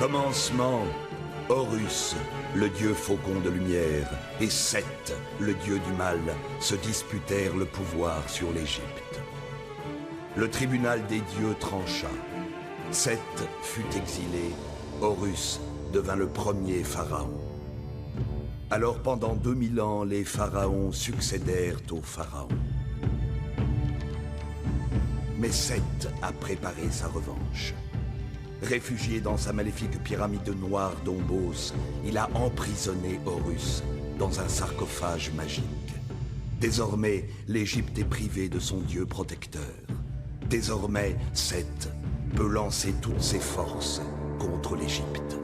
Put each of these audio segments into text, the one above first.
commencement, Horus, le dieu faucon de lumière, et Seth, le dieu du mal, se disputèrent le pouvoir sur l'Égypte. Le tribunal des dieux trancha. Seth fut exilé, Horus devint le premier pharaon. Alors pendant 2000 ans, les pharaons succédèrent aux pharaons. Mais Seth a préparé sa revanche. Réfugié dans sa maléfique pyramide noire d'Ombos, il a emprisonné Horus dans un sarcophage magique. Désormais, l'Égypte est privée de son dieu protecteur. Désormais, Seth peut lancer toutes ses forces contre l'Égypte.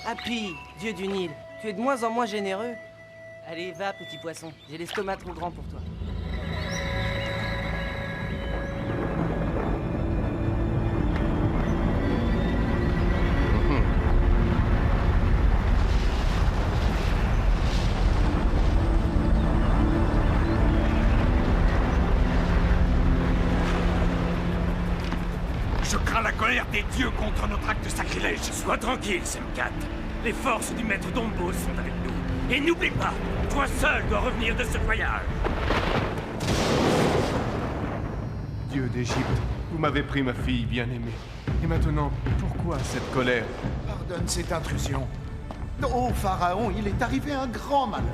Hapi, dieu du Nil, tu es de moins en moins généreux. Allez, va, petit poisson, j'ai l'estomac trop grand pour toi. Je crains la colère des dieux contre notre acte de sacrilège. Sois tranquille, Semkat. Les forces du maître Dombos sont avec nous. Et n'oublie pas, toi seul dois revenir de ce voyage. Dieu d'Égypte, vous m'avez pris ma fille bien-aimée. Et maintenant, pourquoi cette colère? Pardonne cette intrusion. Ô pharaon, il est arrivé un grand malheur.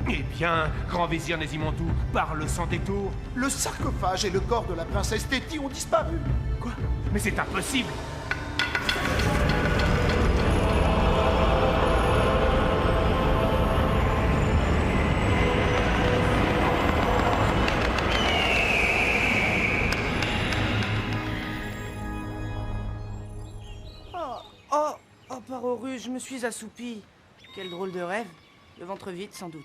Eh bien, grand vizir Nésimontou, parle sans détour. Le sarcophage et le corps de la princesse Téti ont disparu. Quoi? Mais c'est impossible! Oh, par Horus, je me suis assoupi. Quel drôle de rêve. Le ventre vide, sans doute.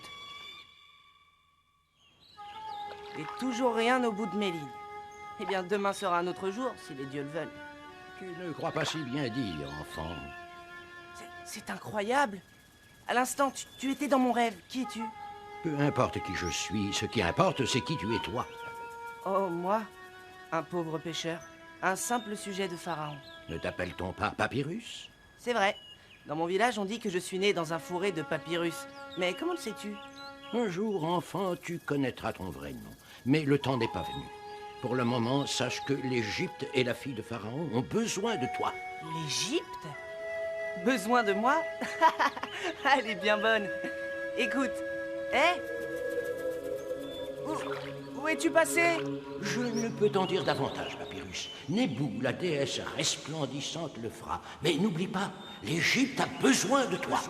Et toujours rien au bout de mes lignes. Eh bien, demain sera un autre jour, si les dieux le veulent. Tu ne crois pas si bien dire, enfant. C'est incroyable. À l'instant, tu étais dans mon rêve. Qui es-tu? Peu importe qui je suis, ce qui importe, c'est qui tu es toi. Oh, moi? Un pauvre pêcheur. Un simple sujet de pharaon. Ne t'appelle-t-on pas Papyrus? C'est vrai. Dans mon village, on dit que je suis né dans un fourré de papyrus. Mais comment le sais-tu? Un jour, enfant, tu connaîtras ton vrai nom. Mais le temps n'est pas venu. Pour le moment, sache que l'Égypte et la fille de Pharaon ont besoin de toi. L'Égypte? Besoin de moi? Elle est bien bonne. Écoute, où es-tu passé? Je ne peux t'en dire davantage, Papyrus. Nébou, la déesse resplendissante, le fera. Mais n'oublie pas, l'Égypte a besoin de toi.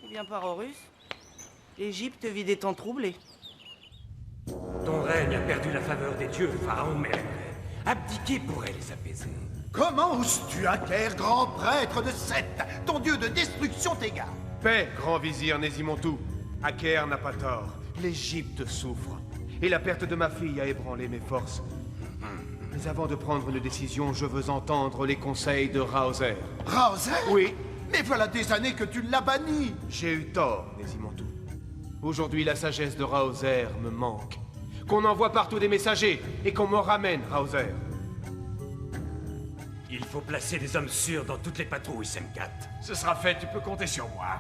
Eh bien, par Horus, l'Égypte vit des temps troublés. Ton règne a perdu la faveur des dieux, Pharaon, mais abdiquer pourrait les apaiser. Comment oses-tu, Aker, grand prêtre de Seth? Ton dieu de destruction t'égare. Paix, grand vizir Nésimontou. Aker n'a pas tort. L'Égypte souffre. Et la perte de ma fille a ébranlé mes forces. Mais avant de prendre une décision, je veux entendre les conseils de Raozer. Raozer? Oui. Mais voilà des années que tu l'as banni. J'ai eu tort, Nésimontou. Aujourd'hui, la sagesse de Raozer me manque. Qu'on envoie partout des messagers et qu'on me ramène, Raozer. Il faut placer des hommes sûrs dans toutes les patrouilles, Semkat. Ce sera fait, tu peux compter sur moi.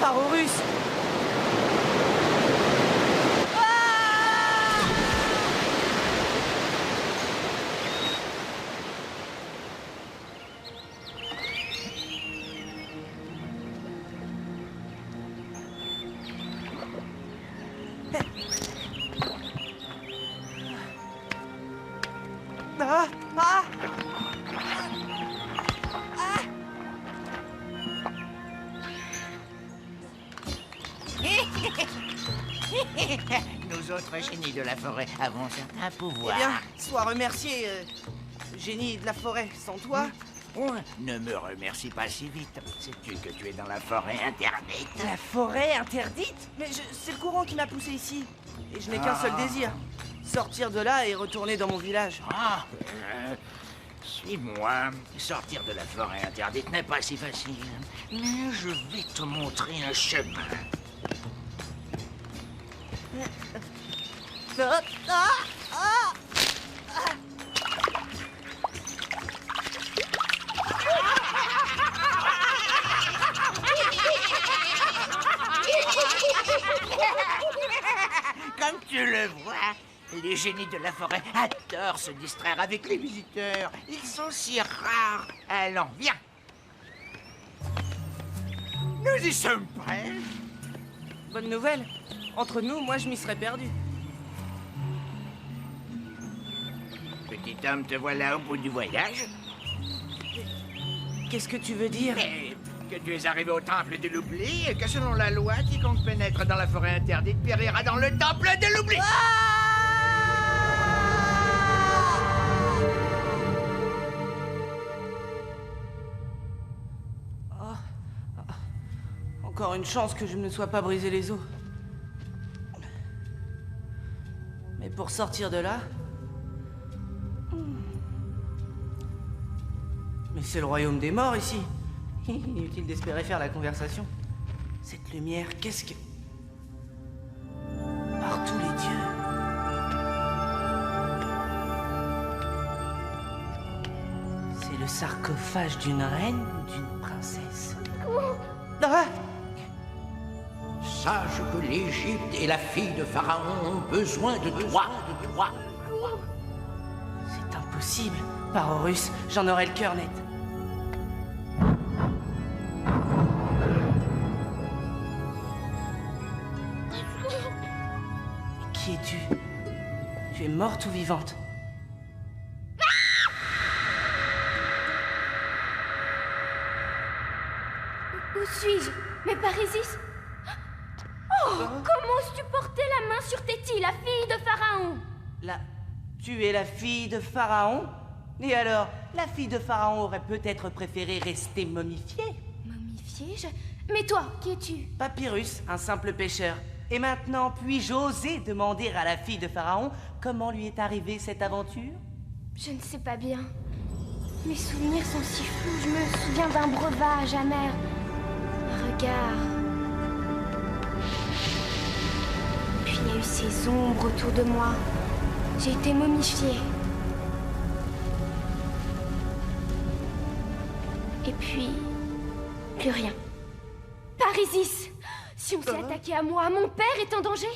Par Horus! Nous autres génies de la forêt avons certains pouvoirs. Eh bien, sois remercié, génie de la forêt. Sans toi, Oh, ne me remercie pas si vite. Sais-tu que tu es dans la forêt interdite? la forêt interdite? Mais c'est le courant qui m'a poussé ici. Et je n'ai qu'un seul désir. Sortir de là et retourner dans mon village. Ah, suis-moi. Sortir de la forêt interdite n'est pas si facile. Mais je vais te montrer un chemin. Ah, ah, ah. Comme tu le vois, les génies de la forêt adorent se distraire avec les visiteurs. Ils sont si rares. Allons, viens. Nous y sommes prêts. Bonne nouvelle. Entre nous, moi je m'y serais perdu. Petit homme, te voilà au bout du voyage. Qu'est-ce que tu veux dire? Mais que tu es arrivé au temple de l'oubli et que selon la loi, quiconque pénètre dans la forêt interdite périra dans le temple de l'oubli. Encore une chance que je ne me sois pas brisé les os. Mais pour sortir de là... Mais c'est le royaume des morts ici. Inutile d'espérer faire la conversation. Cette lumière, qu'est-ce que... Par tous les dieux. C'est le sarcophage d'une reine ou d'une princesse? Ah! Sache que l'Égypte et la fille de Pharaon ont besoin de toi. C'est impossible. Par Horus, j'en aurai le cœur net. Mais qui es-tu? Tu es morte ou vivante? Où suis-je? Mais Parisis? Oh, comment oses-tu porter la main sur Téti, la fille de Pharaon? Tu es la fille de Pharaon? Et alors, la fille de Pharaon aurait peut-être préféré rester momifiée? Momifiée? Mais toi, qui es-tu? Papyrus, un simple pêcheur. Et maintenant, puis-je oser demander à la fille de Pharaon comment lui est arrivée cette aventure? Je ne sais pas bien. Mes souvenirs sont si flous, je me souviens d'un breuvage amer. Un regard. Puis il y a eu ces ombres autour de moi. J'ai été momifiée. Et puis... plus rien. Parisis! Si on s'est attaqué à moi, mon père est en danger?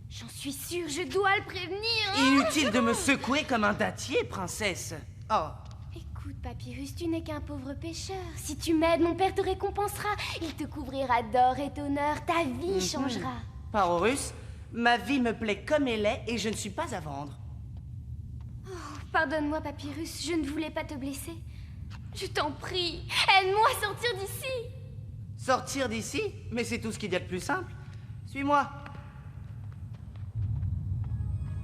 J'en suis sûre, je dois le prévenir. Inutile de me secouer comme un dattier, princesse. Oh. Écoute, Papyrus, tu n'es qu'un pauvre pêcheur. Si tu m'aides, mon père te récompensera. Il te couvrira d'or et d'honneur. Ta vie changera. Par Horus, ma vie me plaît comme elle est et je ne suis pas à vendre. Oh, pardonne-moi, Papyrus, je ne voulais pas te blesser. Je t'en prie, aide-moi à sortir d'ici. Sortir d'ici? Mais c'est tout ce qu'il y a de plus simple. Suis-moi.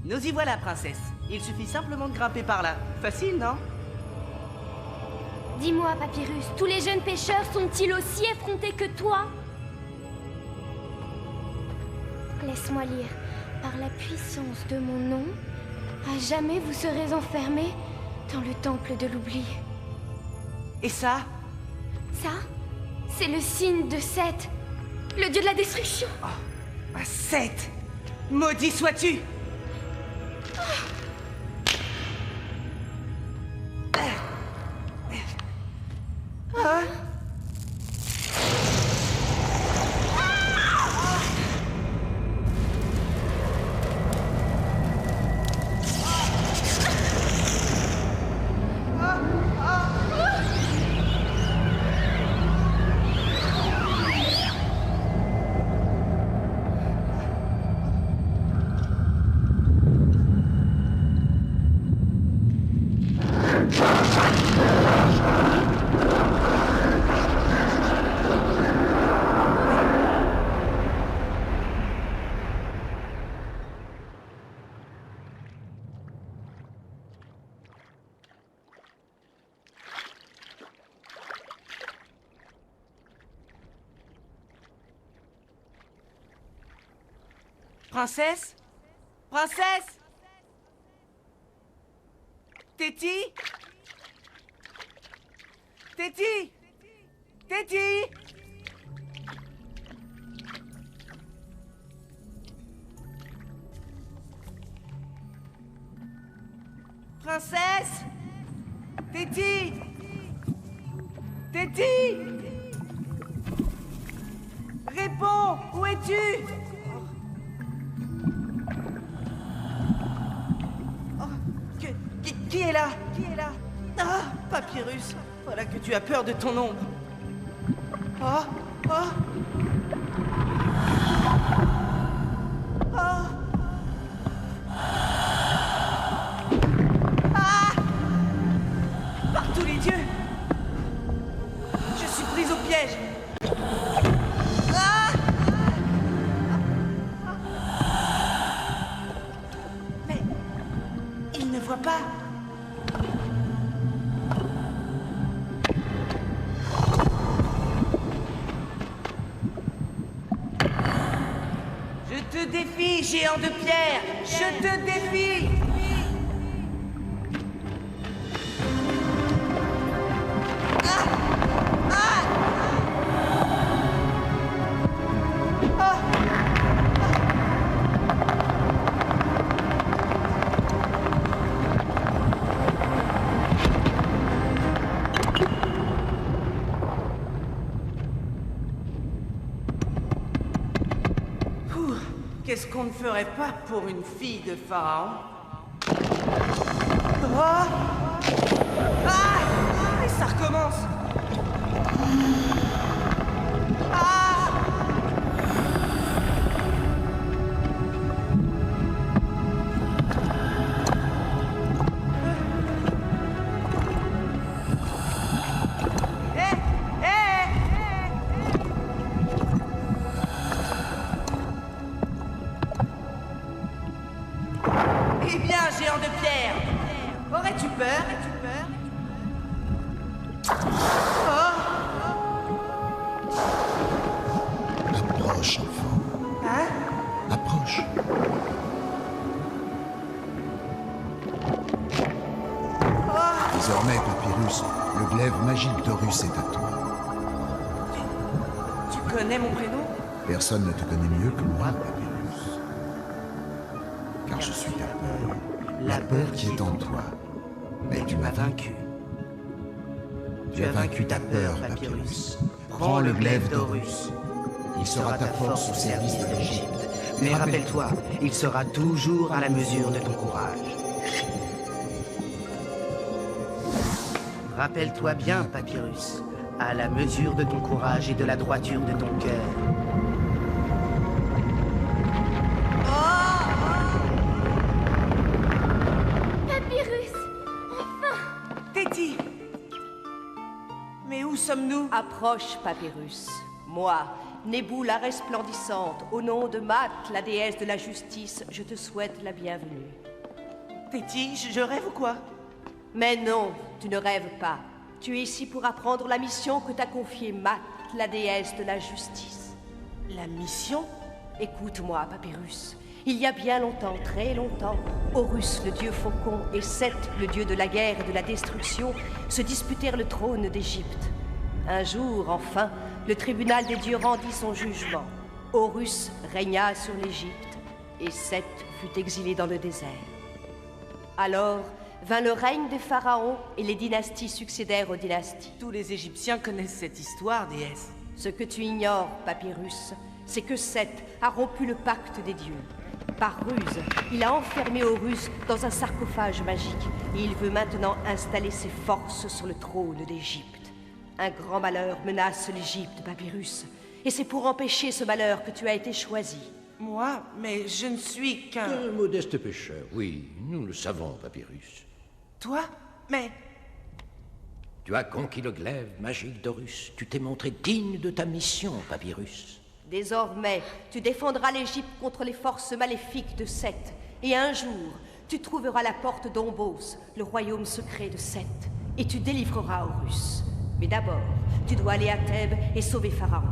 Nous y voilà, princesse. Il suffit simplement de grimper par là. Facile, non? Dis-moi, Papyrus, tous les jeunes pêcheurs sont-ils aussi effrontés que toi? Laisse-moi lire. Par la puissance de mon nom, à jamais vous serez enfermés dans le temple de l'oubli. Et ça? Ça, c'est le signe de Seth, le dieu de la destruction. Oh, Seth! Maudit sois-tu! Ah. Princesse? Princesse? Téti? Téti? Téti? Princesse? Téti? Téti? Réponds! Où es-tu? Qui est là? Qui est là? Ah, Papyrus, voilà que tu as peur de ton ombre. Oh, oh. Oh. Ah! Par tous les dieux! Je suis prise au piège! Ah! Mais il ne voit pas. Je te défie, géant de pierre! Je te défie! Qu'est-ce qu'on ne ferait pas pour une fille de Pharaon? Oh! Ah! Et ça recommence! Ah! Eh bien, géant de pierre, aurais-tu peur? Approche, enfant. Hein? Approche. Désormais, Papyrus, le glaive magique d'Horus est à toi. Tu connais mon prénom? Personne ne te connaît mieux que moi, Papyrus. Car je suis ta peur. La peur qui est en toi. Mais tu m'as vaincu. Tu as vaincu ta peur, Papyrus. Prends le glaive d'Horus. Il sera ta force au service de l'Égypte. Mais rappelle-toi, il sera toujours à la mesure de ton courage. Rappelle-toi bien, Papyrus, à la mesure de ton courage et de la droiture de ton cœur. Papyrus! Enfin! Téti! Mais où sommes-nous? Approche, Papyrus. Moi, Nébou la resplendissante, au nom de Mat, la déesse de la justice, je te souhaite la bienvenue. Téti, je rêve ou quoi? Mais non, tu ne rêves pas. Tu es ici pour apprendre la mission que t'a confiée Mat, la déesse de la justice. La mission? Écoute-moi, Papyrus. Il y a bien longtemps, très longtemps, Horus, le dieu faucon, et Seth, le dieu de la guerre et de la destruction, se disputèrent le trône d'Égypte. Un jour, enfin, le tribunal des dieux rendit son jugement. Horus régna sur l'Égypte, et Seth fut exilé dans le désert. Alors vint le règne des pharaons, et les dynasties succédèrent aux dynasties. Tous les Égyptiens connaissent cette histoire, déesse. Ce que tu ignores, Papyrus, c'est que Seth a rompu le pacte des dieux. Par ruse, il a enfermé Horus dans un sarcophage magique, et il veut maintenant installer ses forces sur le trône d'Égypte. Un grand malheur menace l'Égypte, Papyrus, et c'est pour empêcher ce malheur que tu as été choisi. Moi? Mais je ne suis qu'un... Un modeste pêcheur, oui, nous le savons, Papyrus. Toi? Mais... Tu as conquis le glaive magique d'Horus. Tu t'es montré digne de ta mission, Papyrus. Désormais, tu défendras l'Égypte contre les forces maléfiques de Seth, et un jour, tu trouveras la porte d'Ombos, le royaume secret de Seth, et tu délivreras Horus. Mais d'abord, tu dois aller à Thèbes et sauver Pharaon.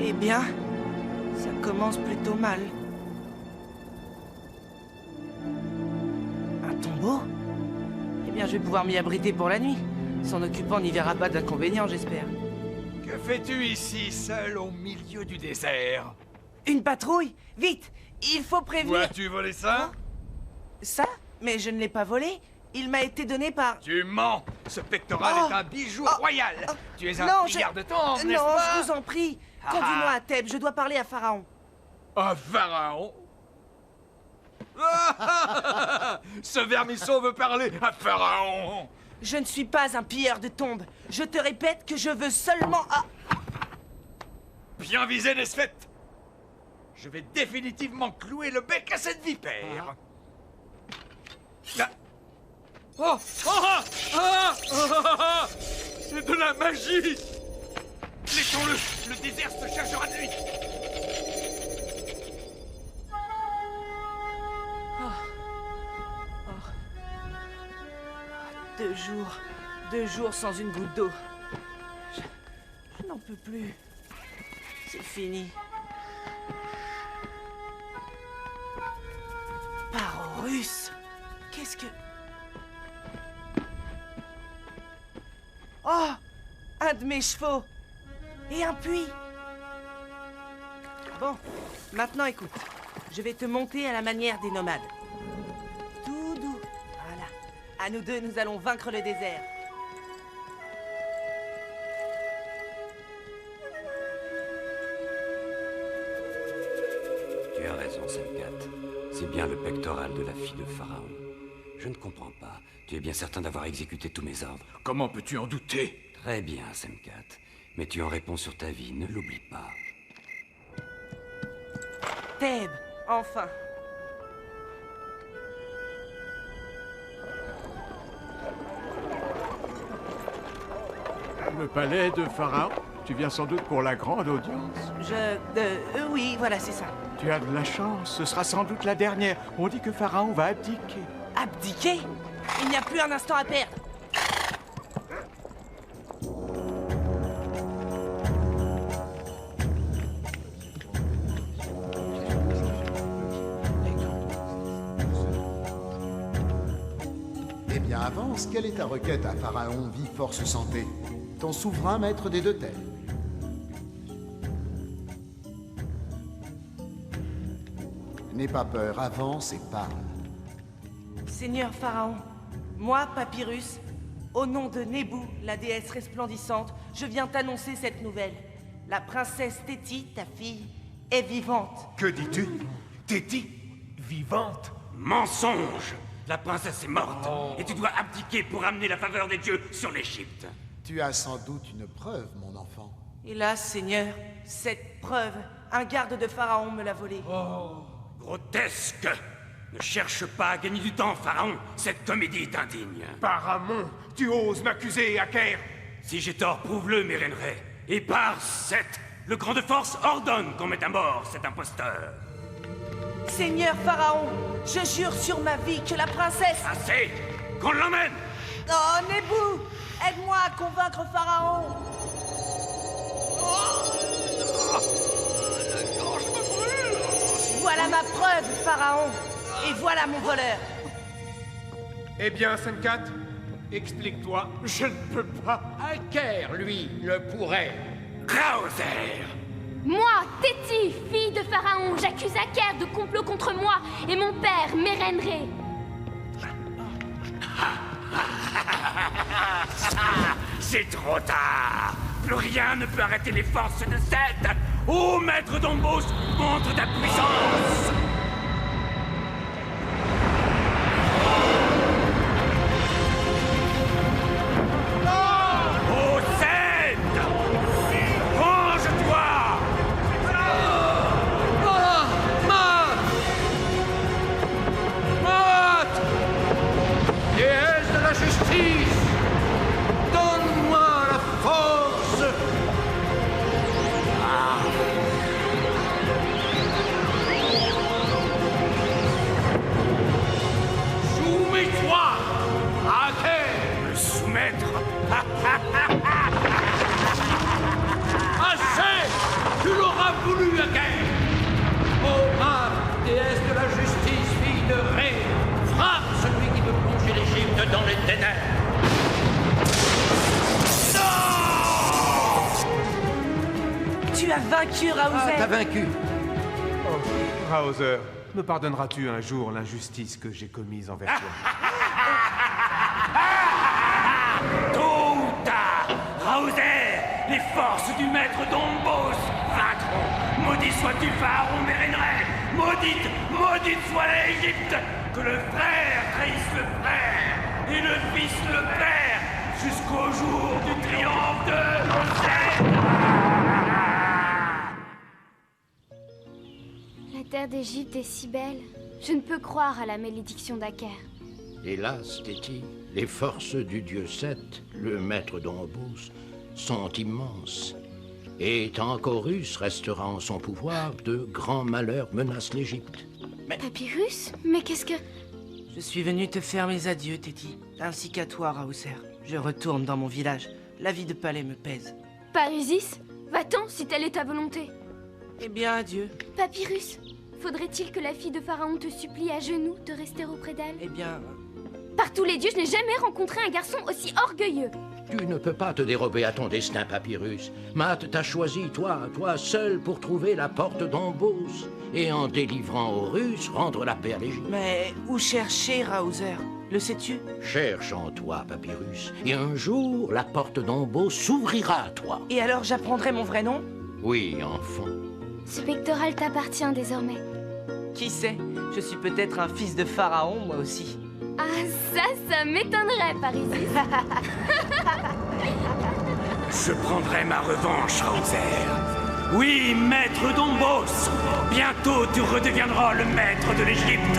Eh bien, ça commence plutôt mal. Un tombeau? Eh bien, je vais pouvoir m'y abriter pour la nuit. Son occupant n'y verra pas d'inconvénient, j'espère. Que fais-tu ici, seul au milieu du désert? Une patrouille! Vite! Il faut prévenir... Où as-tu volé ça? Ça? Mais je ne l'ai pas volé. Il m'a été donné par... Tu mens! Ce pectoral est un bijou royal! Tu es un non, pillard de tombe, n'est-ce Non, pas? je vous en prie. Conduis-moi à Thèbes, je dois parler à Pharaon. Un pharaon? Ce vermisseau veut parler à Pharaon! Je ne suis pas un pilleur de tombes. Je te répète que je veux seulement... Bien visé, Nesfet! Je vais définitivement clouer le bec à cette vipère! Oh! C'est de la magie! Laissons-le! Le désert se chargera de lui! Deux jours sans une goutte d'eau. Je n'en peux plus. C'est fini. Parorus! Qu'est-ce que... Oh! Un de mes chevaux! Et un puits! Bon, maintenant écoute. Je vais te monter à la manière des nomades. Tout doux. Voilà. À nous deux, nous allons vaincre le désert. Tu as raison, Semkat. C'est bien le pectoral de la fille de Pharaon. Je ne comprends pas. Tu es bien certain d'avoir exécuté tous mes ordres? Comment peux-tu en douter? Très bien, Semkat. Mais tu en réponds sur ta vie, ne l'oublie pas. Thèbes, enfin. Le palais de Pharaon? Tu viens sans doute pour la grande audience. Oui, voilà, c'est ça. Tu as de la chance, ce sera sans doute la dernière. On dit que Pharaon va abdiquer. Abdiquer? Il n'y a plus un instant à perdre. Eh bien, avance. Quelle est ta requête à Pharaon, vie, force, santé? Ton souverain maître des deux terres. N'aie pas peur, avance et parle. Seigneur Pharaon, moi, Papyrus, au nom de Nebou, la déesse resplendissante, je viens t'annoncer cette nouvelle. La princesse Téti, ta fille, est vivante. Que dis-tu? Téti? Vivante? Mensonge! La princesse est morte, et tu dois abdiquer pour amener la faveur des dieux sur l'Égypte. Tu as sans doute une preuve, mon enfant. Hélas, Seigneur, cette preuve, un garde de Pharaon me l'a volée. Grotesque! Ne cherche pas à gagner du temps, Pharaon. Cette comédie est indigne. Paramon, tu oses m'accuser, Aker? Si j'ai tort, prouve-le, Mérénré. Et par Seth, le grand de force ordonne qu'on mette à mort cet imposteur. Seigneur Pharaon, je jure sur ma vie que la princesse... Assez! Qu'on l'emmène! Oh, Nebou! Aide-moi à convaincre Pharaon! Voilà ma preuve, Pharaon! Et voilà mon voleur! Eh bien, Senkat, explique-toi. Je ne peux pas. Aker, lui, le pourrait. Krauser! Moi, Téti, fille de Pharaon, j'accuse Aker de complot contre moi et mon père, Mérénré. C'est trop tard! Plus rien ne peut arrêter les forces de Seth! Ô maître d'Ombos, montre ta puissance! Ô Seth! Venge-toi! Déesse de la justice, donne-moi la force. vaincu, Ah, Raouzet. t'as vaincu. Oh, Raozer, me pardonneras-tu un jour l'injustice que j'ai commise envers toi? Tôt ou tard, Raozer, les forces du maître Dombos vaincront. Maudit sois-tu, Pharaon Mérénret. Maudite soit l'Égypte. Que le frère trahisse le frère et le fils le père jusqu'au jour du triomphe de Seth. La terre d'Égypte est si belle. Je ne peux croire à la malédiction d'Aker. Hélas, Téti, les forces du dieu Seth, le maître d'Ombos, sont immenses. Et tant qu'Horus restera en son pouvoir, de grands malheurs menacent l'Égypte. Papyrus? Mais qu'est-ce que... Je suis venu te faire mes adieux, Téti. Ainsi qu'à toi, Raousser. Je retourne dans mon village. La vie de palais me pèse. Parisis? Va-t'en si telle est ta volonté. Eh bien, adieu. Papyrus, faudrait-il que la fille de Pharaon te supplie à genoux de rester auprès d'elle? Eh bien... Par tous les dieux, je n'ai jamais rencontré un garçon aussi orgueilleux. Tu ne peux pas te dérober à ton destin, Papyrus. Maat t'a choisi, toi seul, pour trouver la porte d'Ombos. Et en délivrant Horus, rendre la paix à l'Égypte. Mais où chercher, Raousser? Le sais-tu? Cherche en toi, Papyrus. Et un jour, la porte d'Ombos s'ouvrira à toi. Et alors j'apprendrai mon vrai nom? Oui, enfant. Ce pectoral t'appartient désormais. Qui sait? Je suis peut-être un fils de Pharaon, moi aussi. Ah, ça m'étonnerait, Parisis. Je prendrai ma revanche, Raozer. Oui, maître Dombos. Bientôt tu redeviendras le maître de l'Égypte.